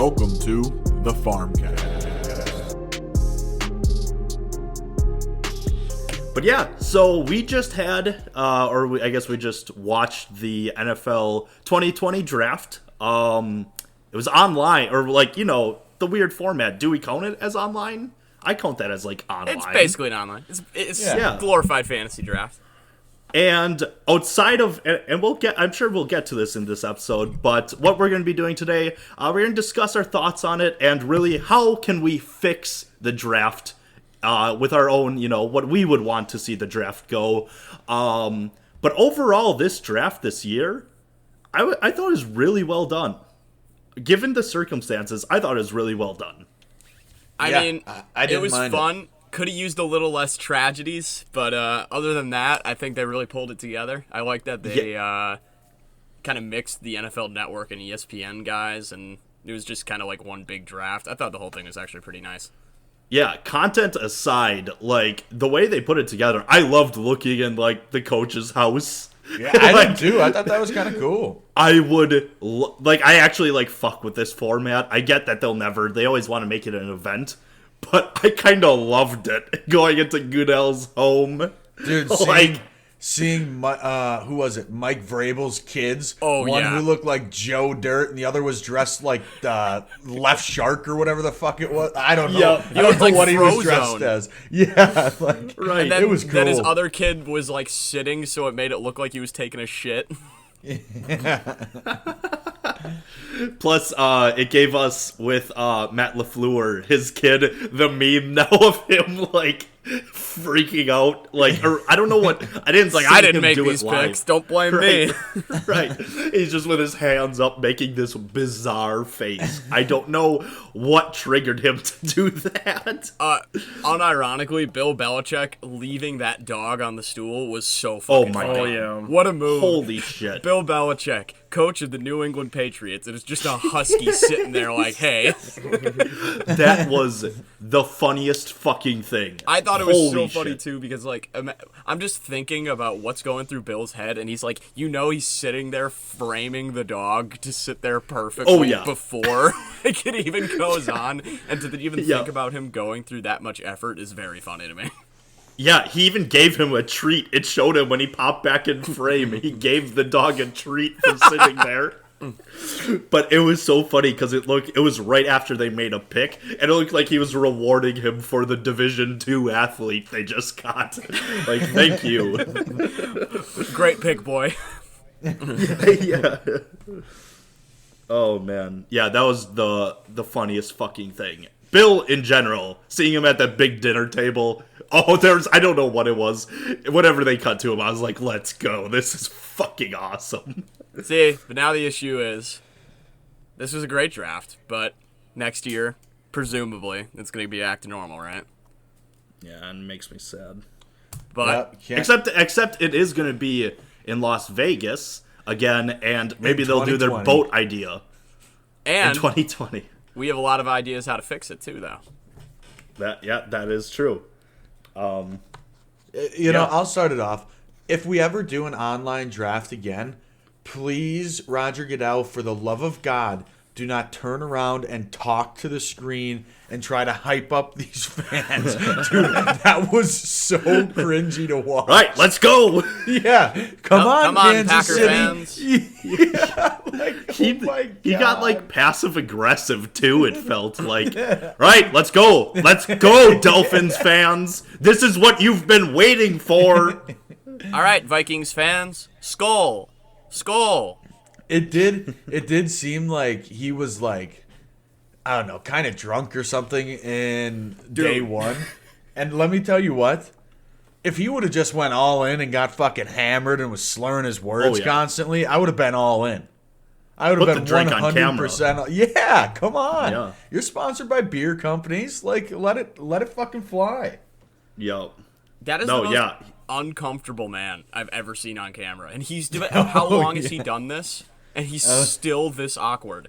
Welcome to the Farmcast. But yeah, so we just had, I guess we just watched the NFL 2020 draft. It was online, or the weird format. Do we count it as online? I count that as online. It's basically an online. It's glorified fantasy draft. And outside of, and I'm sure we'll get to this in this episode, but what we're going to be doing today, we're going to discuss our thoughts on it and really how can we fix the draft with our own, what we would want to see the draft go. But overall, this draft this year, I thought it was really well done. Given the circumstances, I thought it was really well done. I mean, it was fun. Could have used a little less tragedies, but other than that, I think they really pulled it together. I like that they kind of mixed the NFL Network and ESPN guys, and it was just kind of like one big draft. I thought the whole thing was actually pretty nice. Yeah, content aside, the way they put it together, I loved looking in, the coach's house. Yeah, I did too. I thought that was kind of cool. I would, I actually, fuck with this format. I get that they always want to make it an event. But I kind of loved it, going into Goodell's home. Dude, seeing who was it? Mike Vrabel's kids. Oh, One who looked like Joe Dirt, and the other was dressed like Left Shark or whatever the fuck it was. I don't know. Yeah, I don't know what he was dressed as. Yeah, right. And then, it was cool. Then his other kid was sitting, so it made it look like he was taking a shit. Plus, it gave us with Matt LaFleur, his kid, the meme now of him freaking out. Or I don't know what I didn't. I didn't make these picks. Don't blame me. Right. He's just with his hands up, making this bizarre face. I don't know what triggered him to do that. Unironically, Bill Belichick leaving that dog on the stool was so fucking funny. God. Yeah. What a move. Holy shit. Bill Belichick, coach of the New England Patriots. It is just a husky sitting there hey. That was the funniest fucking thing. I thought it was so funny, too, because, I'm just thinking about what's going through Bill's head, and he's he's sitting there framing the dog to sit there perfectly before it even goes on, and to even think about him going through that much effort is very funny to me. Yeah, he even gave him a treat. It showed him when he popped back in frame. He gave the dog a treat for sitting there. But it was so funny because it was right after they made a pick, and it looked like he was rewarding him for the Division II athlete they just got. Thank you. Great pick, boy. Yeah. Oh, man. Yeah, that was the funniest fucking thing. Bill, in general, seeing him at that big dinner table. Oh, I don't know what it was. Whatever they cut to him, I was like, let's go. This is fucking awesome. See, but now the issue is, this was a great draft, but next year, presumably, it's going to be back to normal, right? Yeah, and it makes me sad. But except it is going to be in Las Vegas again, and maybe they'll do their boat idea in 2020. We have a lot of ideas how to fix it too, though. That is true. I'll start it off. If we ever do an online draft again, please, Roger Goodell, for the love of God, do not turn around and talk to the screen and try to hype up these fans. Dude, that was so cringy to watch. Right, let's go. Yeah, come on, Kansas Packer City. fans. Yeah, he got passive aggressive too. It felt like. Right, let's go, Dolphins fans. This is what you've been waiting for. All right, Vikings fans, Skull. It did seem like he was I don't know, kind of drunk or something in day one. And let me tell you what, if he would have just went all in and got fucking hammered and was slurring his words constantly, I would have been all in. I would have been 100%. Yeah, come on. Yeah. You're sponsored by beer companies. Let it fucking fly. Yo. That is the most uncomfortable man I've ever seen on camera. And he's doing how long has he done this? And he's still this awkward.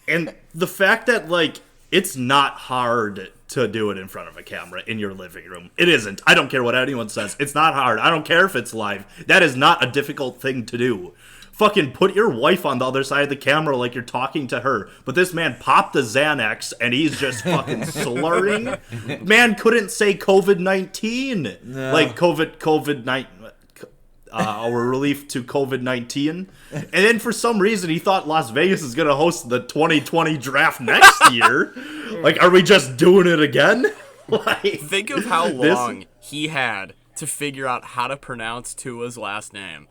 And the fact that it's not hard to do it in front of a camera in your living room. It isn't. I don't care what anyone says. It's not hard. I don't care if it's live. That is not a difficult thing to do. fucking put your wife on the other side of the camera like you're talking to her. But this man popped the Xanax and he's just fucking slurring. Man couldn't say COVID-19. No. Like COVID-19. Our relief to COVID-19. And then for some reason he thought Las Vegas is going to host the 2020 draft next year. Like, are we just doing it again? Like, think of how long he had to figure out how to pronounce Tua's last name.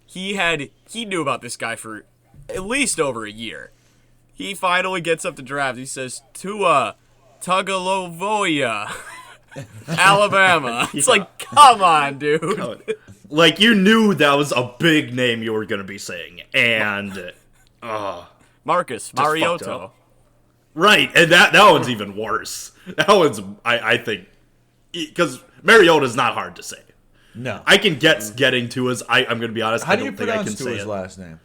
He knew about this guy for at least over a year. He finally gets up to draft. He says, Tua Tagovailoa, Alabama. It's like, come on, dude. Like, you knew that was a big name you were going to be saying. And, Marcus Mariota. Right, and that one's even worse. That one's, I think, because Mariota's not hard to say. No. I can getting to his. I'm going to be honest. How I do you don't think I can pronounce say his it. last name?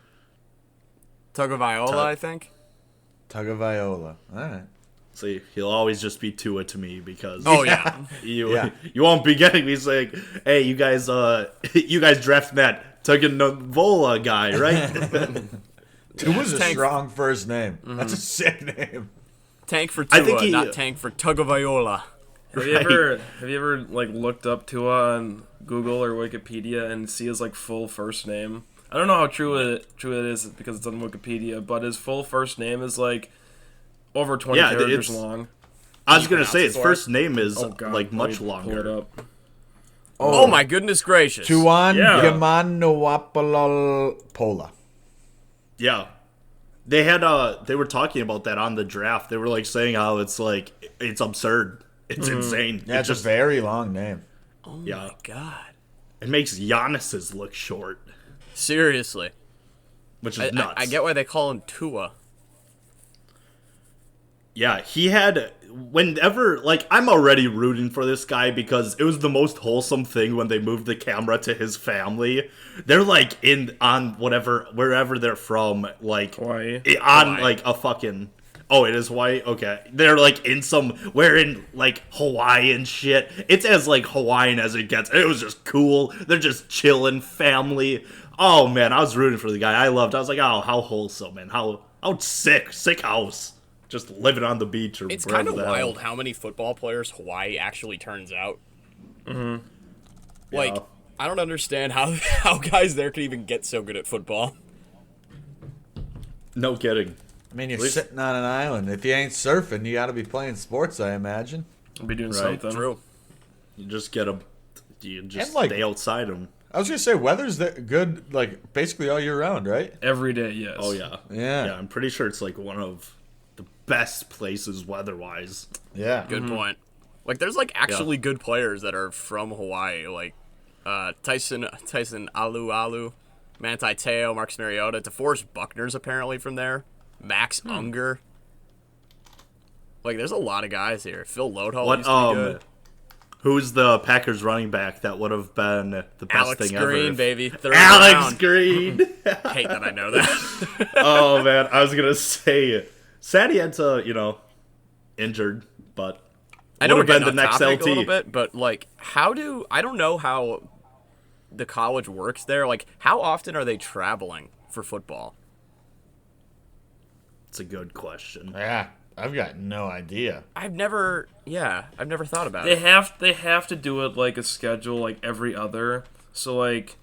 Tagovailoa, I think. Tagovailoa. All right. See, he'll always just be Tua to me because you won't be getting me saying, "Hey, you guys drafted that Tagovailoa guy, right?" Tua's a strong first name. Mm-hmm. That's a sick name. Tank for Tua, not tank for Tagovailoa. Have you ever like looked up Tua on Google or Wikipedia and see his like full first name? I don't know how true it is because it's on Wikipedia, but his full first name is like over 20 characters long. I was gonna say his first name is like much longer. Pull it up. Oh my goodness gracious! Tuan Yamanuapalopola. Yeah. They were talking about that on the draft. They were like saying how it's absurd. It's insane. Yeah, it's just a very long name. Oh my god. It makes Giannis's look short. Seriously. Which is nuts. I get why they call him Tua. Yeah, he had whenever I'm already rooting for this guy because it was the most wholesome thing when they moved the camera to his family. They're like on wherever they're from, like Hawaii. On like a fucking it is Hawaii? Okay. They're like wearing like Hawaiian shit. It's as like Hawaiian as it gets. It was just cool. They're just chilling family. Oh man, I was rooting for the guy. I was like, oh, how wholesome and how sick house. Just living on the beach or it's kind of wild how many football players Hawaii actually turns out. Mm-hmm. Like, yeah. I don't understand how guys there can even get so good at football. No kidding. I mean, you're sitting on an island. If you ain't surfing, you got to be playing sports, I imagine. I'll be doing something. True. You just stay outside them. I was going to say, weather's good, like, basically all year round, right? Every day, yes. Oh, yeah. Yeah. Yeah, I'm pretty sure it's, like, one of the best places weather-wise. Yeah. Good point. Like, there's, like, actually good players that are from Hawaii. Like, Tyson Alu, Manti Te'o, Marcus Mariota. DeForest Buckner's apparently from there. Max Unger. Like, there's a lot of guys here. Phil Loadhall used to be good. Who's the Packers running back that would have been the best Alex thing Green, ever? baby. Alex Green. Hate that I know that. Oh, man. I was going to say, sad he had to, injured, but I know we're been getting the off next topic LT. a little bit, but, like, I don't know how the college works there. Like, how often are they traveling for football? It's a good question. Yeah. I've got no idea. I've never thought about it. it. They have to do it like a schedule, like every other. So like,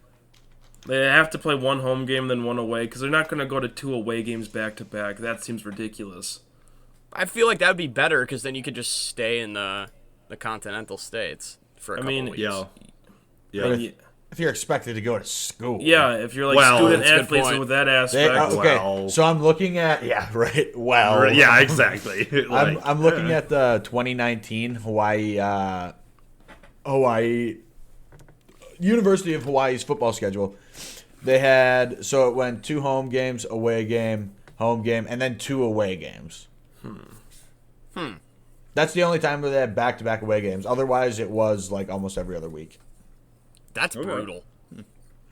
they have to play one home game then one away because they're not going to go to 2 away games back to back. That seems ridiculous. I feel like that would be better because then you could just stay in the continental states for a couple weeks. Yeah. If you're expected to go to school. Yeah, if you're like student athletes and with that aspect. Okay, so I'm looking at yeah, exactly. I'm looking at the 2019 Hawaii University of Hawaii's football schedule. They had it went 2 home games, away game, home game, and then 2 away games. That's the only time where they had back-to-back away games. Otherwise, it was like almost every other week. That's brutal.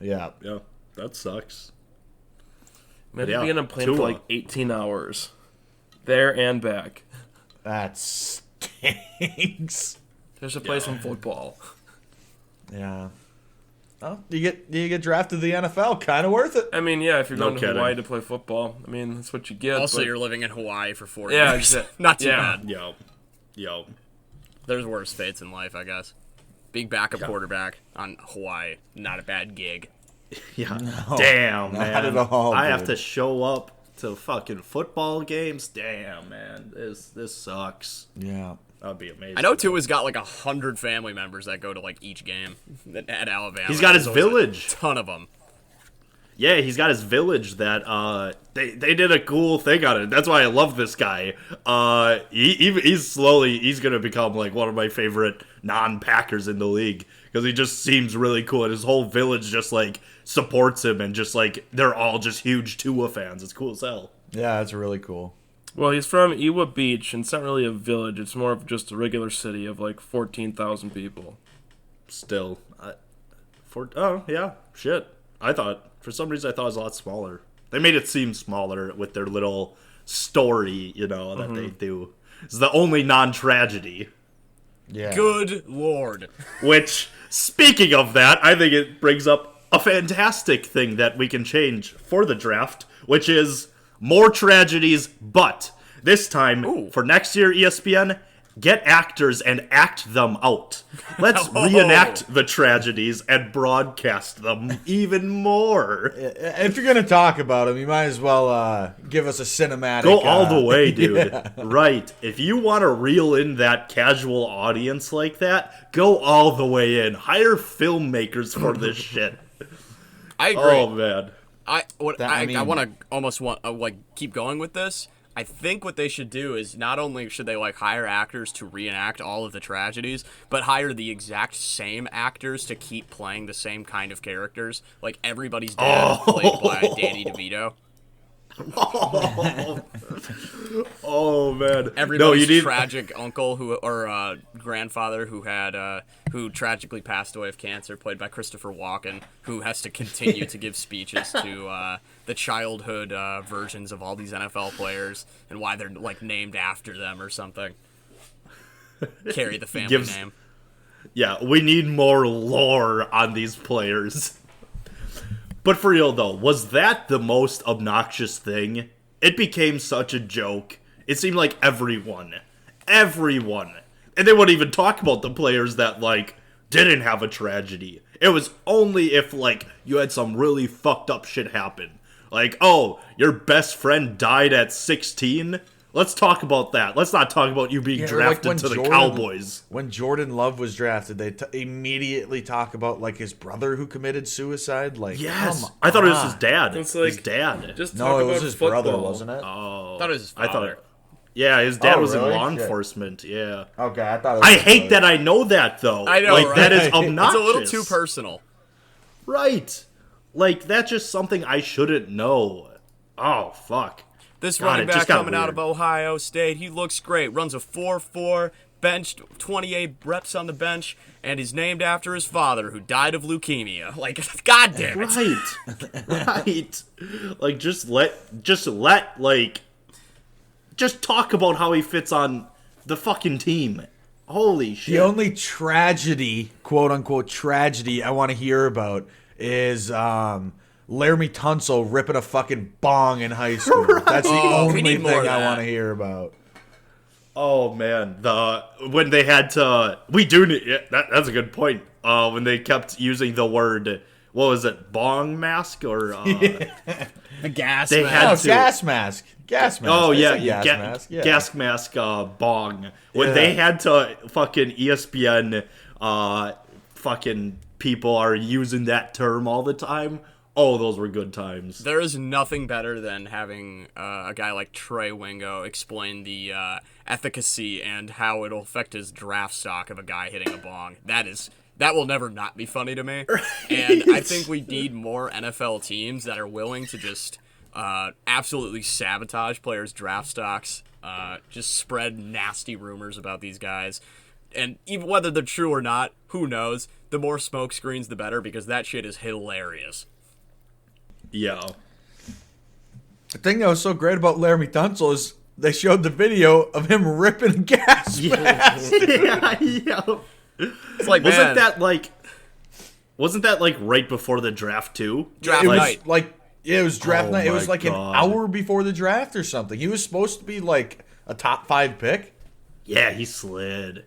Yeah. Yeah, that sucks. Imagine being on a plane for like 18 hours. There and back. That stinks. Just to play some football. Yeah. Well, you get drafted to the NFL, kind of worth it. I mean, yeah, if you're No going to kidding. Hawaii to play football, I mean, that's what you get. Also, but... you're living in Hawaii for 4 Yeah, years. Not too yeah. bad. Yo. There's worse fates in life, I guess. Being backup quarterback on Hawaii, not a bad gig. Yeah. Damn, man. Not at all, I have dude. to show up to fucking football games. Damn, man. This sucks. Yeah. That'd be amazing. I know Tua's got like 100 family members that go to like each game at Alabama. He's got his There's always village. a ton of them. Yeah, he's got his village that they did a cool thing on it. That's why I love this guy. He's gonna become like one of my favorite non-Packers in the league because he just seems really cool, and his whole village just like supports him, and just like they're all just huge Tua fans. It's cool as hell. Yeah, that's really cool. Well, he's from Iwa Beach, and it's not really a village. It's more of just a regular city of like 14,000 people. Still, oh yeah, shit. For some reason I thought it was a lot smaller. They made it seem smaller with their little story, that they do. It's the only non-tragedy. Yeah. Good lord. Which, speaking of that, I think it brings up a fantastic thing that we can change for the draft, which is more tragedies, but this time, for next year, ESPN, get actors and act them out. Let's reenact the tragedies and broadcast them even more. If you're gonna talk about them, you might as well give us a cinematic. Go all the way, dude. Yeah. Right. If you want to reel in that casual audience like that, go all the way in. Hire filmmakers for this shit. I agree. Oh, man. I want to like keep going with this. I think what they should do is not only should they like hire actors to reenact all of the tragedies, but hire the exact same actors to keep playing the same kind of characters. Like Everybody's Dad played by Danny DeVito. Oh man! Everybody's tragic uncle or grandfather who tragically passed away of cancer, played by Christopher Walken, who has to continue to give speeches to the childhood versions of all these NFL players and why they're like named after them or something. Carry the family name. Yeah, we need more lore on these players. But for real, though, was that the most obnoxious thing? It became such a joke. It seemed like everyone, and they wouldn't even talk about the players that, like, didn't have a tragedy. It was only if, like, you had some really fucked up shit happen. Like, oh, your best friend died at 16? Let's talk about that. Let's not talk about you being drafted to the Cowboys. When Jordan Love was drafted, they immediately talk about like his brother who committed suicide. Like, yes, I thought it was his dad. It's like, his dad. Just no, talk it was about his football. brother, wasn't it? Oh, I thought it was his father. Yeah, his dad was really? in law Shit. enforcement. Yeah. Okay, I thought. It was I his hate brother. that I know that though. I know, like right? that is obnoxious. It's a little too personal. Right. Like that's just something I shouldn't know. Oh fuck. This God, running it just back got coming out of weird. Ohio State, he looks great. Runs a 4.4, benched 28 reps on the bench, and he's named after his father, who died of leukemia. Like, God damn it! Right. Like just talk about how he fits on the fucking team. Holy shit. The only tragedy, quote unquote tragedy, I want to hear about is Laramie Tunsil ripping a fucking bong in high school. That's the only need thing more of I that. want to hear about. Oh man, when they had to, we do need. Yeah, that's a good point. When they kept using the word, what was it, bong mask or The gas They man. had to- Gas mask. Gas mask. Oh They yeah, said gas mask. Yeah. gas mask bong. When Yeah. they had to fucking ESPN, fucking people are using that term all the time. Oh, those were good times. There is nothing better than having a guy like Trey Wingo explain the efficacy and how it'll affect his draft stock of a guy hitting a bong. That will never not be funny to me. Right. And I think we need more NFL teams that are willing to just absolutely sabotage players' draft stocks, just spread nasty rumors about these guys. And even whether they're true or not, who knows? The more smoke screens, the better, because that shit is hilarious. Yeah. The thing that was so great about Laramie Tunsil is they showed the video of him ripping a gas mask. Yeah. It's like, Wasn't man, that like? wasn't that like right before the draft too? Draft it night. was like it was draft Oh night. It my was like God. an hour before the draft or something. He was supposed to be like a top 5 pick. Yeah, he slid.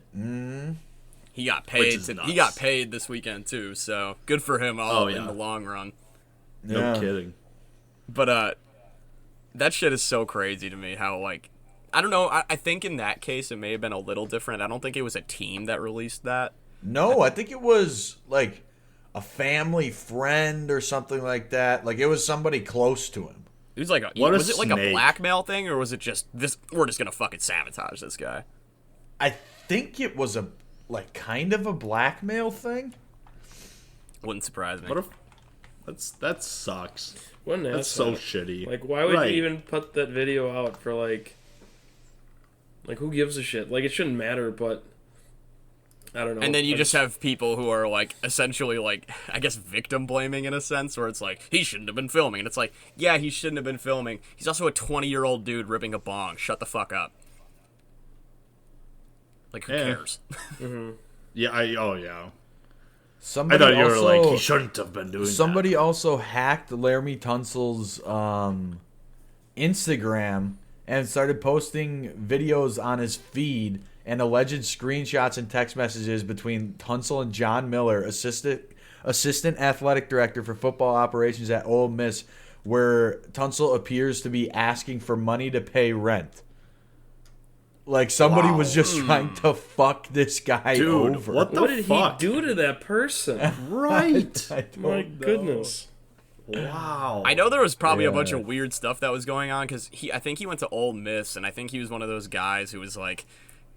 He got Which paid. is nuts. He got paid this weekend too, so good for him in the long run. No Yeah. kidding. But that shit is so crazy to me. How like I don't know. I think in that case it may have been a little different. I don't think it was a team that released that. No, I think it was like a family friend or something like that. Like it was somebody close to him. It was like was it like a blackmail thing, or was it just this? We're just gonna fucking sabotage this guy. I think it was a like kind of a blackmail thing. Wouldn't surprise me. What if that sucks. What an That's so asshole. shitty. Like, why would Right. you even put that video out for like who gives a shit? Like, it shouldn't matter, but I don't know. And then you I just have people who are like essentially like I guess victim blaming in a sense, where it's like he shouldn't have been filming, and it's like yeah, he shouldn't have been filming. He's also a 20-year-old dude ripping a bong. Shut the fuck up. Like who cares? Yeah, yeah. Somebody I thought you were also, like he shouldn't have been doing somebody that. also hacked Laramie Tunsil's Instagram and started posting videos on his feed and alleged screenshots and text messages between Tunsil and John Miller, assistant athletic director for football operations at Ole Miss, where Tunsil appears to be asking for money to pay rent. Like somebody was just trying to fuck this guy Dude, over. what the what did fuck? he do to that person? Right. I don't My know. goodness. Wow. I know there was probably a bunch Yeah. of weird stuff that was going on because I think he went to Ole Miss, and I think he was one of those guys who was like,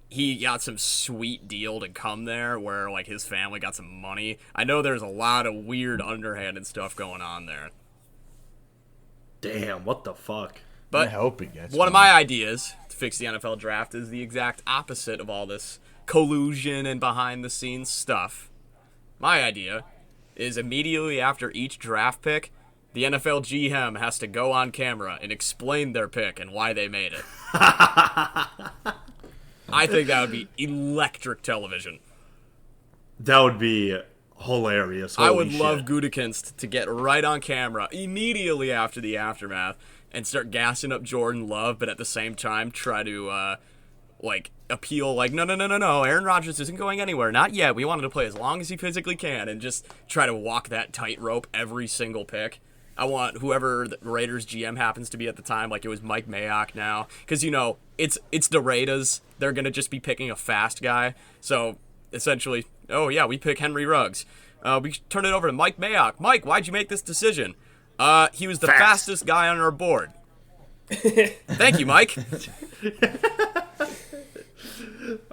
he got some sweet deal to come there where like his family got some money. I know there's a lot of weird underhanded stuff going on there. Damn, what the fuck? I But hope he gets one of money. my ideas to fix the NFL draft is the exact opposite of all this collusion and behind the scenes stuff. My idea is immediately after each draft pick, the NFL GM has to go on camera and explain their pick and why they made it. I think that would be electric television. That would be hilarious. I Holy would shit. love Gutekunst to get right on camera immediately after the aftermath and start gassing up Jordan Love, but at the same time try to appeal like no, Aaron Rodgers isn't going anywhere, not yet. We want him to play as long as he physically can, and just try to walk that tightrope every single pick. I want whoever the Raiders GM happens to be at the time, like it was Mike Mayock now, because it's the Raiders. They're gonna just be picking a fast guy, so essentially, oh yeah, we pick Henry Ruggs. We turn it over to Mike Mayock. Mike, why'd you make this decision? He was the fastest guy on our board. Thank you, Mike.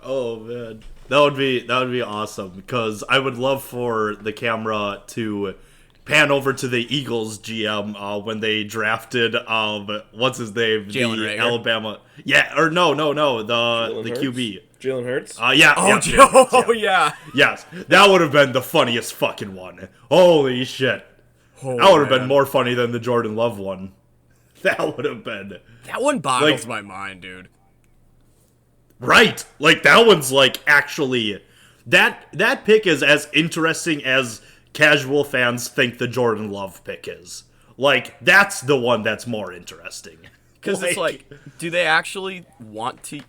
Oh man, that would be awesome because I would love for the camera to pan over to the Eagles GM when they drafted what's his name, Jalen the Reagor. Alabama, the QB. Jalen Hurts? Yeah. Yes, that would have been the funniest fucking one. Holy shit, that would have been more funny than the Jordan Love one. That would have been That one boggles my mind, dude. right. Like that one's like actually that pick is as interesting as casual fans think the Jordan Love pick is. Like that's the one that's more interesting. Because it's like, do they actually want to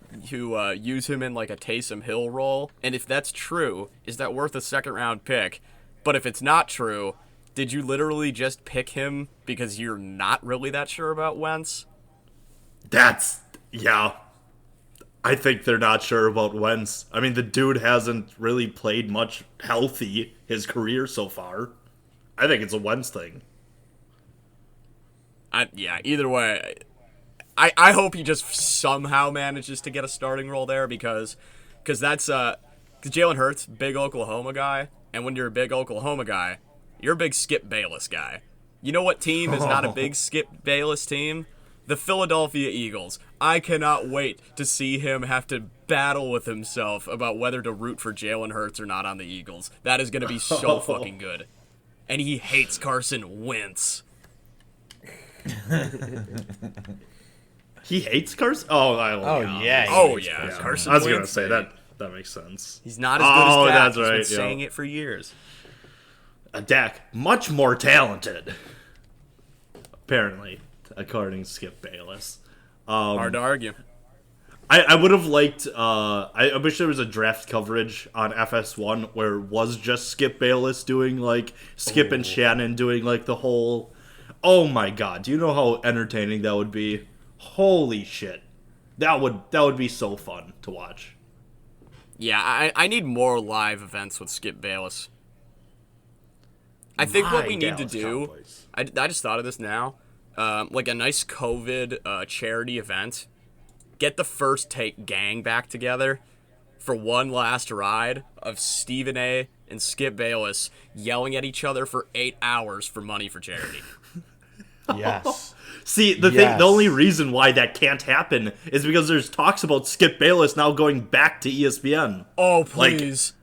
use him in like a Taysom Hill role? And if that's true, is that worth a second-round pick? But if it's not true, did you literally just pick him because you're not really that sure about Wentz? Yeah. I think they're not sure about Wentz. I mean, the dude hasn't really played much healthy his career so far. I think it's a Wentz thing. Either way, I hope he just somehow manages to get a starting role there because that's Jalen Hurts, big Oklahoma guy, and when you're a big Oklahoma guy, you're a big Skip Bayless guy. You know what team is not a big Skip Bayless team? The Philadelphia Eagles. I cannot wait to see him have to battle with himself about whether to root for Jalen Hurts or not on the Eagles. That is going to be so fucking good. And he hates Carson Wentz. He hates Carson? Yeah. Carson I was Wentz, going to say baby. that makes sense. He's not as good as Dak. That's He's right, been saying it for years. Dak, much more talented. Apparently, according to Skip Bayless. Hard to argue. I would have liked, I wish there was a draft coverage on FS1 where it was just Skip Bayless doing, like, Skip and Shannon doing, like, the whole... Oh my god, do you know how entertaining that would be? Holy shit. That would be so fun to watch. Yeah, I need more live events with Skip Bayless. I think what we need to do... I just thought of this now. Like a nice COVID charity event. Get the First Take gang back together for one last ride of Stephen A. and Skip Bayless yelling at each other for 8 hours for money for charity. Yes. See, the only reason why that can't happen is because there's talks about Skip Bayless now going back to ESPN. Oh, please.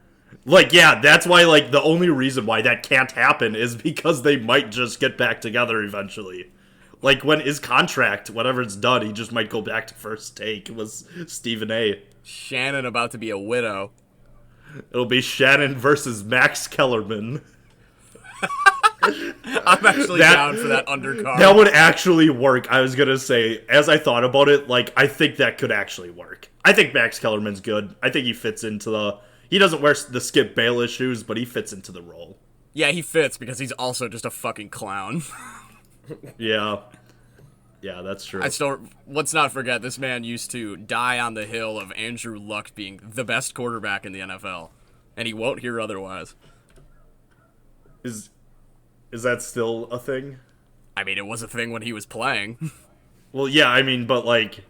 Yeah, that's why, like, the only reason why that can't happen is because they might just get back together eventually. Like, when his contract, whenever it's done, he just might go back to First Take. It was Stephen A. Shannon about to be a widow. It'll be Shannon versus Max Kellerman. I'm actually down for that undercard. That would actually work, I was gonna say. As I thought about it, like, I think that could actually work. I think Max Kellerman's good. I think he fits into the... He doesn't wear the Skip Bayless shoes, but he fits into the role. Yeah, he fits because he's also just a fucking clown. Yeah. Yeah, that's true. Let's not forget, this man used to die on the hill of Andrew Luck being the best quarterback in the NFL. And he won't hear otherwise. Is that still a thing? I mean, it was a thing when he was playing. Well, yeah, I mean, but, like,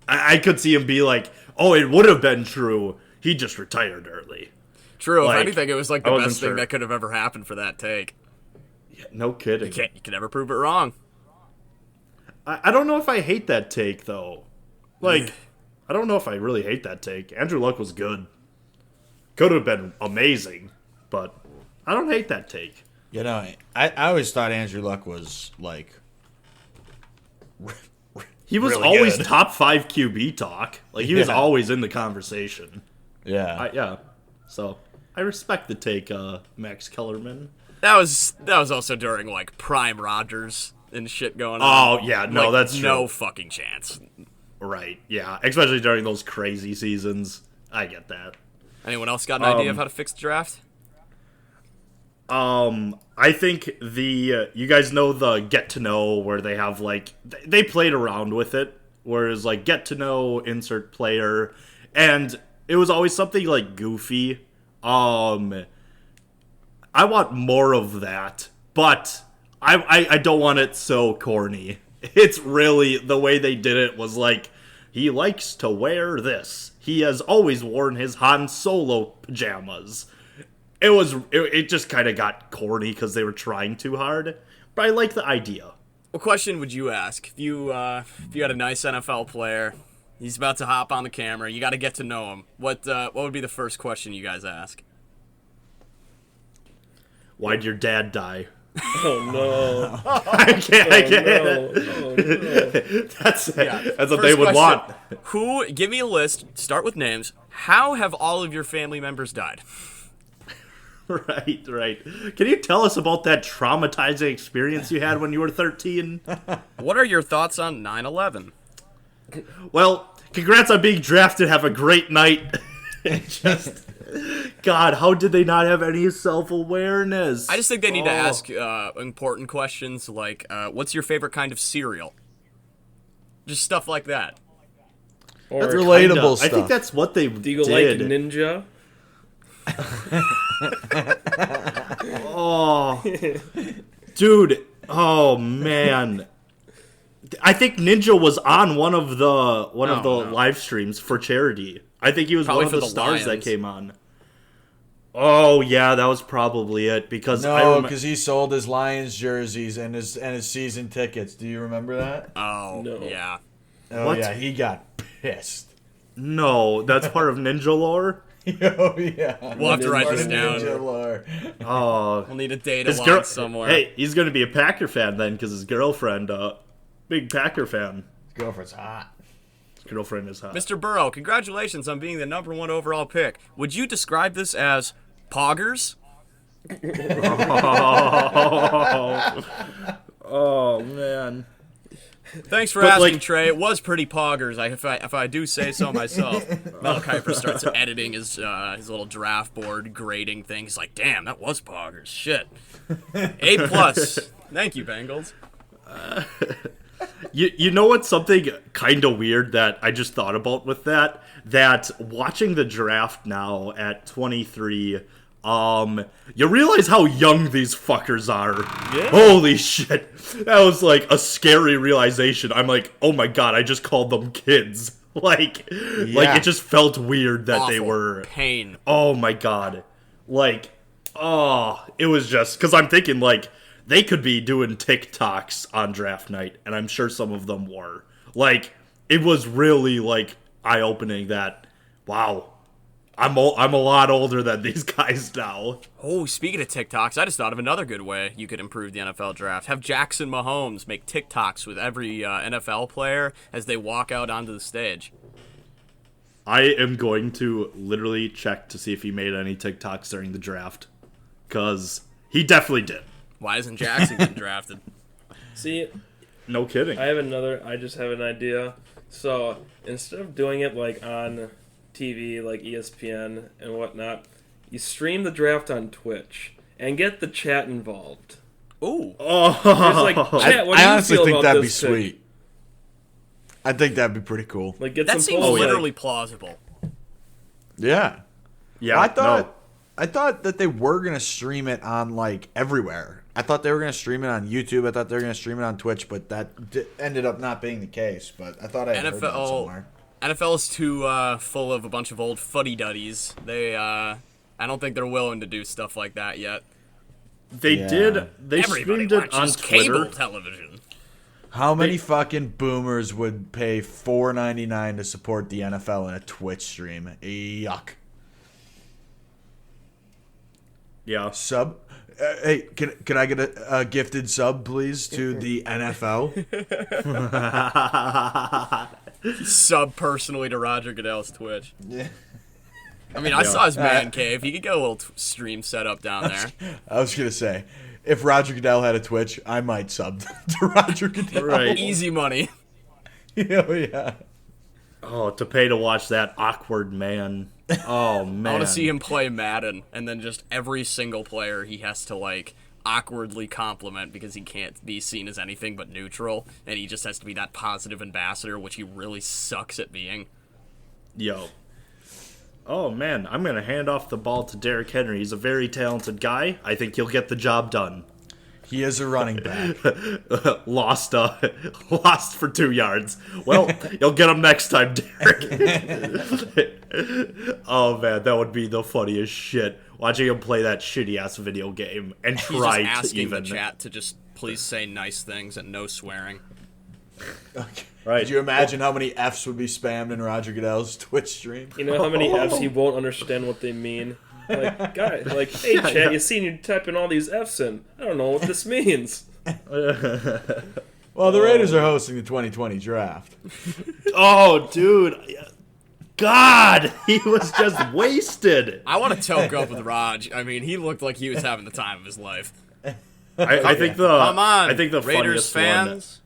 I could see him be like, oh, it would have been true. He just retired early. True, like, if anything, it was like the best thing that could have ever happened for that take. Yeah, no kidding. You can never prove it wrong. I don't know if I hate that take, though. Like, I don't know if I really hate that take. Andrew Luck was good. Could have been amazing, but I don't hate that take. You know, I always thought Andrew Luck was, like... He was really always good. top 5 QB talk. Like, he was always in the conversation. Yeah. Yeah. So, I respect the take, Max Kellerman. That was also during, like, Prime Rodgers and shit going on. Oh, yeah, no, like, that's true. No fucking chance. Right, yeah. Especially during those crazy seasons. I get that. Anyone else got an idea of how to fix the draft? I think you guys know the get to know where they have, like, they played around with it, whereas, like, get to know, insert player, and it was always something, like, goofy. I want more of that, but I don't want it so corny. It's really, the way they did it was like, he likes to wear this. He has always worn his Han Solo pajamas. It just kind of got corny because they were trying too hard, but I like the idea. What question would you ask if you had a nice NFL player? He's about to hop on the camera. You got to get to know him. What would be the first question you guys ask? Why'd your dad die? Oh no! I can't. Oh, no. That's what First they would question. want. Give me a list. Start with names. How have all of your family members died? Right. Can you tell us about that traumatizing experience you had when you were 13? What are your thoughts on 9/11? Well, congrats on being drafted. Have a great night. Just, God, how did they not have any self-awareness? I just think they need to ask important questions like, what's your favorite kind of cereal? Just stuff like that. Or That's relatable stuff. I think that's what they do you did. like Ninja? Oh, dude. Oh man. I think Ninja was on one of the live streams for charity. I think he was Probably one of for the the stars that Lions. came on. Oh yeah, that was probably it because No, because he sold his Lions jerseys and his season tickets. Do you remember that? Oh, No. yeah. Oh What? yeah, he got pissed. No, that's part of Ninja lore. Oh yeah. We'll have to write Part this of down. Ninja lore. Oh, We'll need a data his line somewhere. Hey, he's gonna be a Packer fan then because his girlfriend, big Packer fan. His girlfriend's hot. His girlfriend is hot. Mr. Burrow, congratulations on being the #1 overall pick. Would you describe this as poggers? Oh man. Thanks for asking, Trey. It was pretty poggers, if I do say so myself. Mel Kiper starts editing his little draft board, grading things. Like, damn, that was poggers. Shit. A+. Thank you, Bengals. You know what's something kind of weird that I just thought about with that? That watching the draft now at 23, you realize how young these fuckers are. Yeah. Holy shit. That was like a scary realization. I'm like, oh my god, I just called them kids. Like it just felt weird that they were pain. Oh my god. Like, oh, it was just because I'm thinking like they could be doing TikToks on draft night, and I'm sure some of them were. Like, it was really like eye-opening that, wow, I'm a lot older than these guys now. Oh, speaking of TikToks, I just thought of another good way you could improve the NFL draft. Have Jackson Mahomes make TikToks with every NFL player as they walk out onto the stage. I am going to literally check to see if he made any TikToks during the draft, because he definitely did. Why isn't Jackson getting drafted? See, no kidding. I just have an idea. So instead of doing it like on TV, like ESPN and whatnot, you stream the draft on Twitch and get the chat involved. Ooh. Like, chat, what do you honestly feel think about that'd be this sweet. pick? I think that'd be pretty cool. Like, get that some seems literally plausible. Yeah. Yeah. I thought that they were gonna stream it on like everywhere. I thought they were going to stream it on YouTube. I thought they were going to stream it on Twitch, but that ended up not being the case. But I thought I heard that somewhere. NFL is too full of a bunch of old fuddy-duddies. I don't think they're willing to do stuff like that yet. They streamed it on Twitter. Cable television. How many fucking boomers would pay $4.99 to support the NFL in a Twitch stream? Yuck. Yeah. Sub? Hey, can I get a gifted sub, please, to the NFL? Sub personally to Roger Goodell's Twitch. Yeah. I mean, I saw his man cave. He could get a little stream set up down there. I was going to say, if Roger Goodell had a Twitch, I might sub to Roger Goodell. Right. Easy money. Yeah. Oh, to pay to watch that awkward man. Oh, man. I want to see him play Madden, and then just every single player he has to, like, awkwardly compliment because he can't be seen as anything but neutral, and he just has to be that positive ambassador, which he really sucks at being. Yo. Oh, man, I'm going to hand off the ball to Derrick Henry. He's a very talented guy. I think he'll get the job done. He is a running back. Lost for 2 yards. Well, you'll get him next time, Derek. Oh man, that would be the funniest shit. Watching him play that shitty ass video game and try He's just asking to the chat to just please say nice things and no swearing. Okay. Right. Could you imagine how many F's would be spammed in Roger Goodell's Twitch stream? You know how many F's he won't understand what they mean? Like, guy, like, hey, chat, you seen you typing all these F's in. I don't know what this means. Well, the Raiders are hosting the 2020 draft. Oh, dude. God, he was just wasted. I want to toke up with Raj. I mean, he looked like he was having the time of his life. I think the Come on, I think the Raiders funniest fans.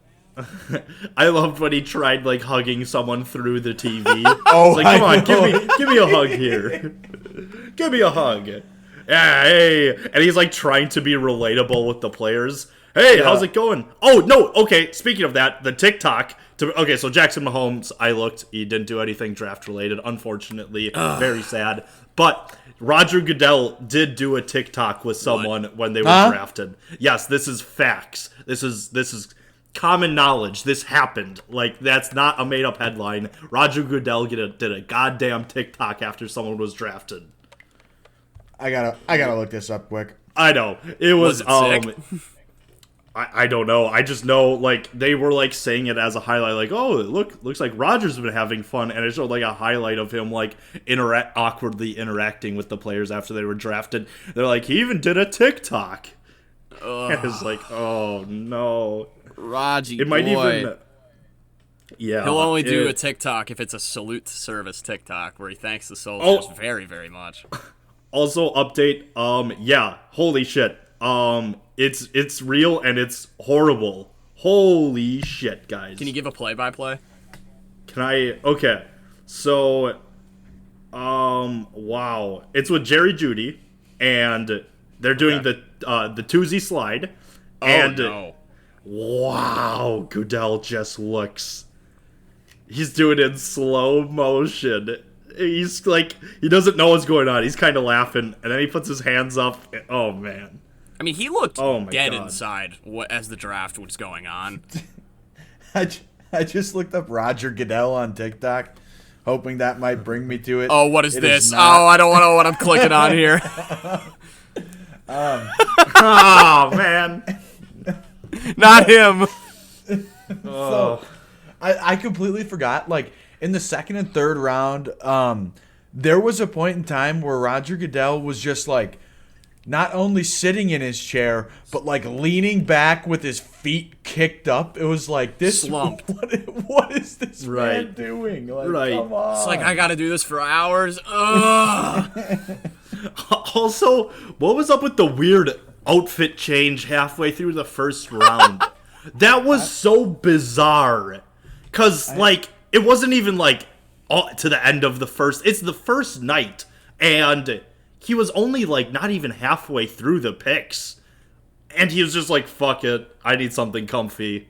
I loved when he tried like hugging someone through the TV. Oh, like, come on, give me a hug here. Give me a hug. Yeah, hey. And he's like trying to be relatable with the players. Hey, how's it going? Oh, no, okay, speaking of that, the TikTok. Okay, so Jackson Mahomes, I looked. He didn't do anything draft-related, unfortunately. Very sad. But Roger Goodell did do a TikTok with someone when they were drafted. Yes, this is facts. This is common knowledge. This happened. Like, that's not a made-up headline. Roger Goodell did a goddamn TikTok after someone was drafted. I gotta look this up quick. I know. It was it sick? I don't know. I just know, like, they were, like, saying it as a highlight, like, oh, looks like Rodgers has been having fun, and it showed, like, a highlight of him, like, awkwardly interacting with the players after they were drafted. They're like, he even did a TikTok. And it's like, oh, no. Raji, it might boy. even... Yeah. He'll only do a TikTok if it's a salute to service TikTok, where he thanks the soldiers very, very much. Also, update. Yeah, holy shit. It's real and it's horrible. Holy shit, guys. Can you give a play-by-play? Can I? Okay. So, wow. It's with Jerry Judy, and they're doing the twosie slide. And no. Wow, Goodell just looks. He's doing it in slow motion. He's like, he doesn't know what's going on. He's kind of laughing, and then he puts his hands up. Oh, man. I mean, he looked dead God. inside as the draft was going on. I just looked up Roger Goodell on TikTok, hoping that might bring me to it. Oh, what is this? I don't know what I'm clicking on here. Oh, man. Not him. So, I completely forgot. Like, in the second and third round, there was a point in time where Roger Goodell was just like, not only sitting in his chair, but like leaning back with his feet kicked up. It was like this. Slumped. What is this man doing? Like, come on. It's like, I gotta do this for hours. Ugh. Also, what was up with the weird outfit change halfway through the first round? That was so bizarre. Because, like, it wasn't even, like, to the end of the first. It's the first night. And he was only, like, not even halfway through the picks. And he was just like, fuck it. I need something comfy.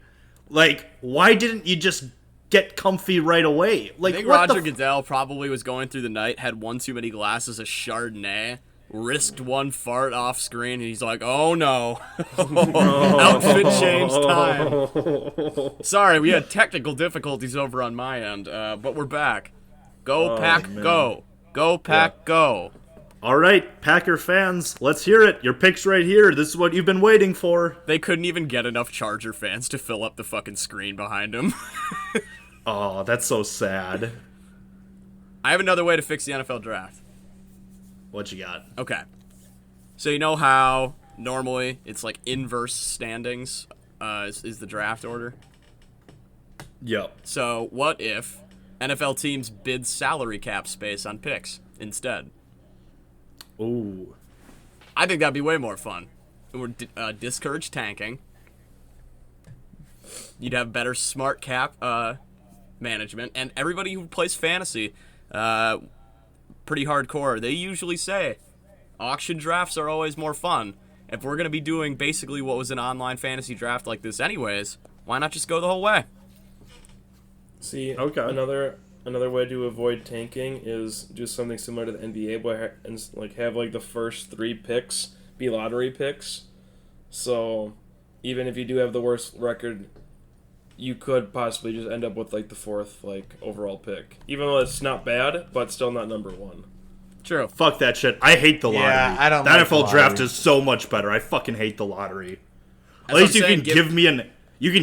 Like, why didn't you just get comfy right away? Like, I think Roger Goodell probably was going through the night, had one too many glasses of Chardonnay, risked one fart off screen, and he's like, oh no. Outfit change time. Sorry, we had technical difficulties over on my end, but we're back. Go, Pack, man. go. Go, Pack, go. All right, Packer fans, let's hear it. Your pick's right here. This is what you've been waiting for. They couldn't even get enough Charger fans to fill up the fucking screen behind them. Oh, that's so sad. I have another way to fix the NFL draft. What you got? Okay. So you know how normally it's like inverse standings is the draft order? Yep. So what if NFL teams bid salary cap space on picks instead? Ooh. I think that'd be way more fun. It would discourage tanking. You'd have better smart cap management, and everybody who plays fantasy, pretty hardcore, they usually say auction drafts are always more fun. If we're going to be doing basically what was an online fantasy draft like this anyways, why not just go the whole way? See, okay. Another way to avoid tanking is do something similar to the NBA, where have like the first 3 picks be lottery picks. So even if you do have the worst record, you could possibly just end up with like the 4th like overall pick, even though it's not bad, but still not number 1. True. Fuck that shit. I hate the lottery. Yeah, I don't the like NFL the lottery. draft is so much better. I fucking hate the lottery. At That's least what you I'm can saying,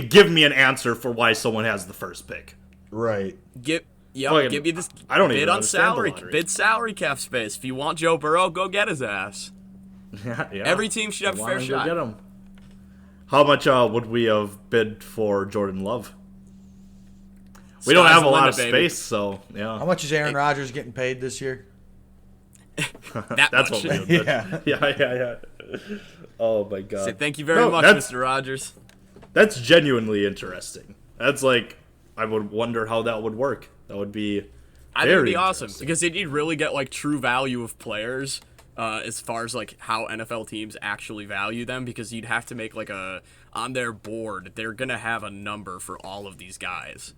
give me an answer for why someone has the first pick. Right. Give you this I don't bid even on understand the salary, lottery. bid salary cap space. If you want Joe Burrow, go get his ass. Yeah. Every team should have a fair shot. Get him. How much would we have bid for Jordan Love? We don't Sky's have the a lot limit, of baby. space, so yeah. How much is Aaron Rodgers getting paid this year? That's What much. we would bid. Yeah. Oh my god. So thank you very much, that's- Mr. Rogers. That's genuinely interesting. That's like, I would wonder how that would work. That would be I think it'd very be awesome interesting. because you'd really get like true value of players as far as like how NFL teams actually value them, because you'd have to make like on their board, they're gonna have a number for all of these guys.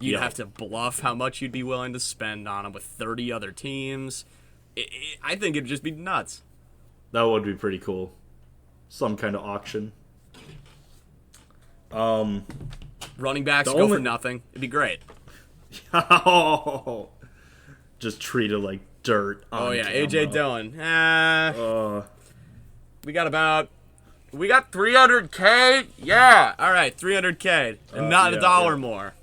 You'd have to bluff how much you'd be willing to spend on them with 30 other teams. I think it'd just be nuts. That would be pretty cool. Some kind of auction. Running backs The go only- for nothing. It'd be great. Just treated like dirt. Oh on yeah, camera. AJ Dillon. We got 300K. Yeah, all right, 300K, and not yeah, a dollar yeah. more.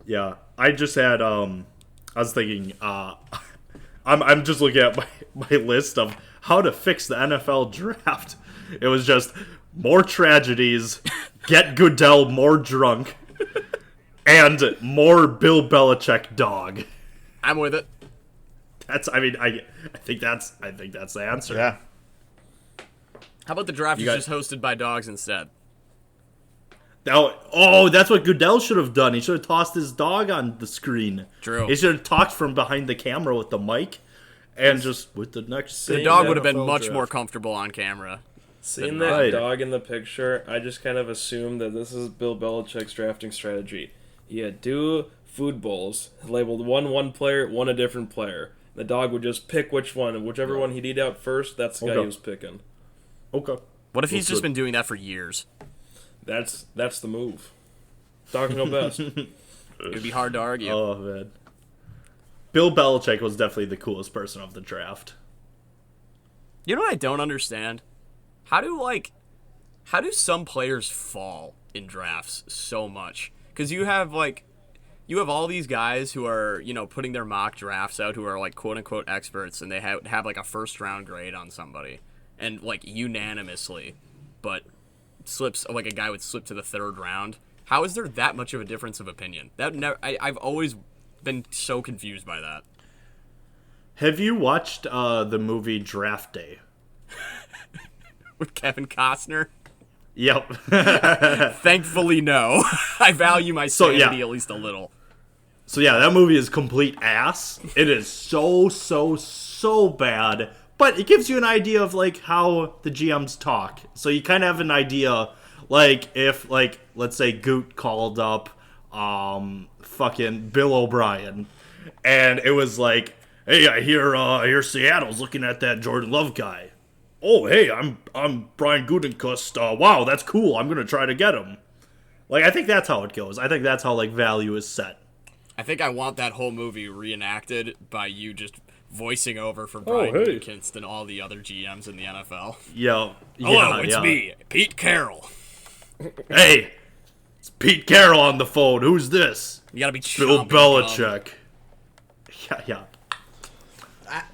Yeah. I just had I was thinking I'm just looking at my list of how to fix the NFL draft. It was just more tragedies, get Goodell more drunk, and more Bill Belichick dog. I'm with it. I think that's the answer. Yeah. How about the draft is just hosted by dogs instead? That's what Goodell should have done. He should have tossed his dog on the screen. True. He should have talked from behind the camera with the mic, and just with the next. The dog would have been much more comfortable on camera. Seeing that dog in the picture, I just kind of assumed that this is Bill Belichick's drafting strategy. He had 2 food bowls, labeled one player, one a different player. The dog would just pick which one, and whichever one he'd eat out first, that's the guy he was picking. Okay. What if he's just been doing that for years? That's the move. Dogs know best. It'd be hard to argue. Oh, man. Bill Belichick was definitely the coolest person of the draft. You know what I don't understand? How do some players fall in drafts so much? Because you have all these guys who are, putting their mock drafts out who are like quote unquote experts, and they have like a first round grade on somebody, and like unanimously, but a guy would slip to the 3rd round. How is there that much of a difference of opinion? I've always been so confused by that. Have you watched the movie Draft Day? With Kevin Costner? Yep. Thankfully, no. I value my sanity at least a little. So yeah, that movie is complete ass. It is so bad, but it gives you an idea of like how the GMs talk. So you kind of have an idea, like if let's say Goot called up fucking Bill O'Brien, and it was like, hey, I hear Seattle's looking at that Jordan Love guy. Oh, hey, I'm Brian Gutekunst. Wow, that's cool. I'm gonna try to get him. Like, I think that's how it goes. I think that's how like value is set. I think I want that whole movie reenacted by you just voicing over for Brian Gutekunst and all the other GMs in the NFL. Hello, it's me, Pete Carroll. Hey, it's Pete Carroll on the phone. Who's this? You gotta be Bill Belichick. Yeah.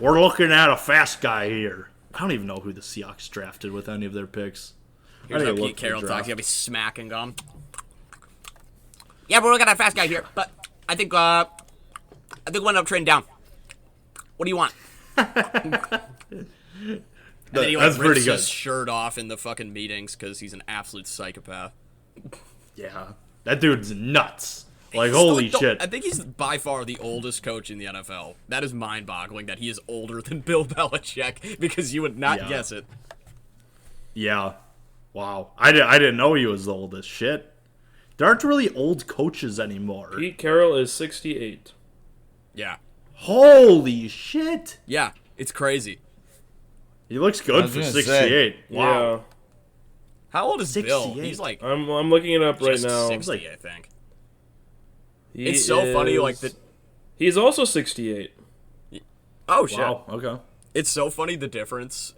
We're looking at a fast guy here. I don't even know who the Seahawks drafted with any of their picks. Here's how Pete Carroll talks. You gotta be smacking gum. Yeah, we're looking at a fast guy here, but I think we'll end up trading down. What do you want? And then he rips his shirt off in the fucking meetings because he's an absolute psychopath. Yeah, that dude's nuts. Like, holy shit. I think he's by far the oldest coach in the NFL. That is mind-boggling that he is older than Bill Belichick, because you would not guess it. Yeah. Wow. I didn't know he was the oldest. Shit. There aren't really old coaches anymore. Pete Carroll is 68. Yeah. Holy shit. Yeah, it's crazy. He looks good for 68. Wow. Yeah. How old is Bill? He's like... I'm looking it up right now. 60, I think. It's so funny, like the. He's also 68. Oh shit! Wow. Okay. It's so funny the difference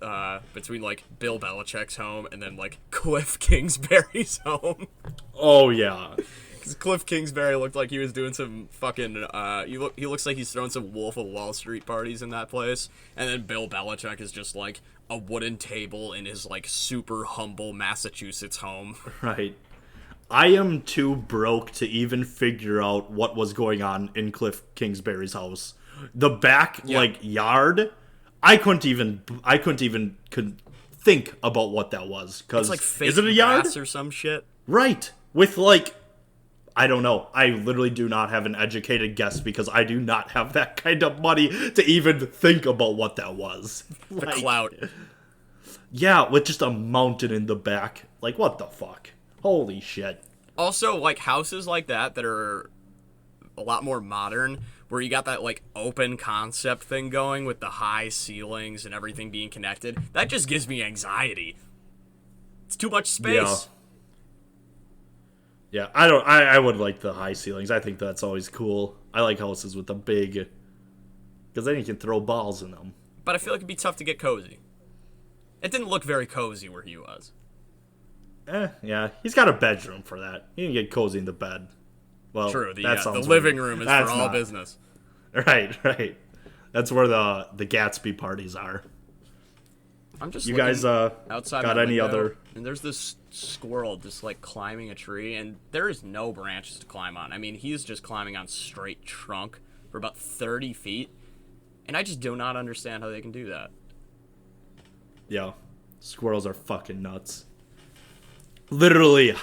between like Bill Belichick's home and then like Cliff Kingsbury's home. Oh yeah. Because Cliff Kingsbury looked like he was doing some fucking. He looks like he's throwing some Wolf of Wall Street parties in that place, and then Bill Belichick is just like a wooden table in his like super humble Massachusetts home. Right. I am too broke to even figure out what was going on in Cliff Kingsbury's house. The back yard, I couldn't even think about what that was. It's like fake is it a yard grass or some shit? Right. With like, I don't know. I literally do not have an educated guess because I do not have that kind of money to even think about what that was. The clout. Yeah, with just a mountain in the back. Like, what the fuck? Holy shit. Also, like, houses like that are a lot more modern, where you got that, like, open concept thing going with the high ceilings and everything being connected. That just gives me anxiety. It's too much space. Yeah, I would like the high ceilings. I think that's always cool. I like houses with the big, because then you can throw balls in them. But I feel like it'd be tough to get cozy. It didn't look very cozy where he was. Yeah, he's got a bedroom for that. He can get cozy in the bed. Well, true. The living room is for all business. Right. That's where the Gatsby parties are. I'm just you guys outside got any other? And there's this squirrel just like climbing a tree, and there is no branches to climb on. I mean, he's just climbing on straight trunk for about 30 feet. And I just do not understand how they can do that. Yeah. Squirrels are fucking nuts. Literally.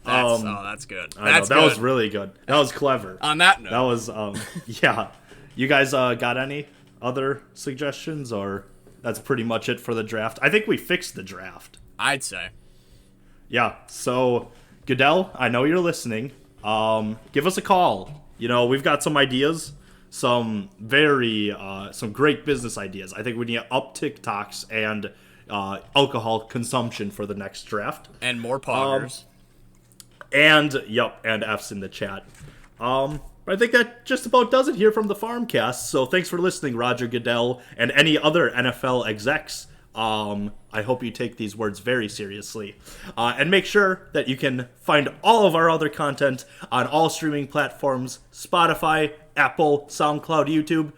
That's good. That was really good. That was clever. On that note. That was, yeah. You guys got any other suggestions, or that's pretty much it for the draft? I think we fixed the draft. I'd say. Yeah. So, Goodell, I know you're listening. Give us a call. We've got some ideas. Some great business ideas. I think we need to up TikToks and alcohol consumption for the next draft. And more poggers. And F's in the chat. I think that just about does it here from the Farmcast. So thanks for listening, Roger Goodell, and any other NFL execs. I hope you take these words very seriously. And make sure that you can find all of our other content on all streaming platforms, Spotify, Apple, SoundCloud, YouTube.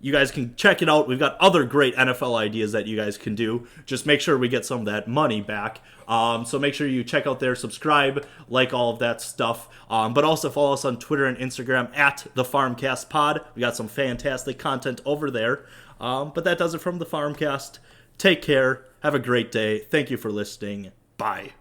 You guys can check it out. We've got other great NFL ideas that you guys can do. Just make sure we get some of that money back. So make sure you check out there, subscribe, like all of that stuff. But also follow us on Twitter and Instagram at the Farmcast Pod. We got some fantastic content over there. But that does it from the Farmcast. Take care. Have a great day. Thank you for listening. Bye.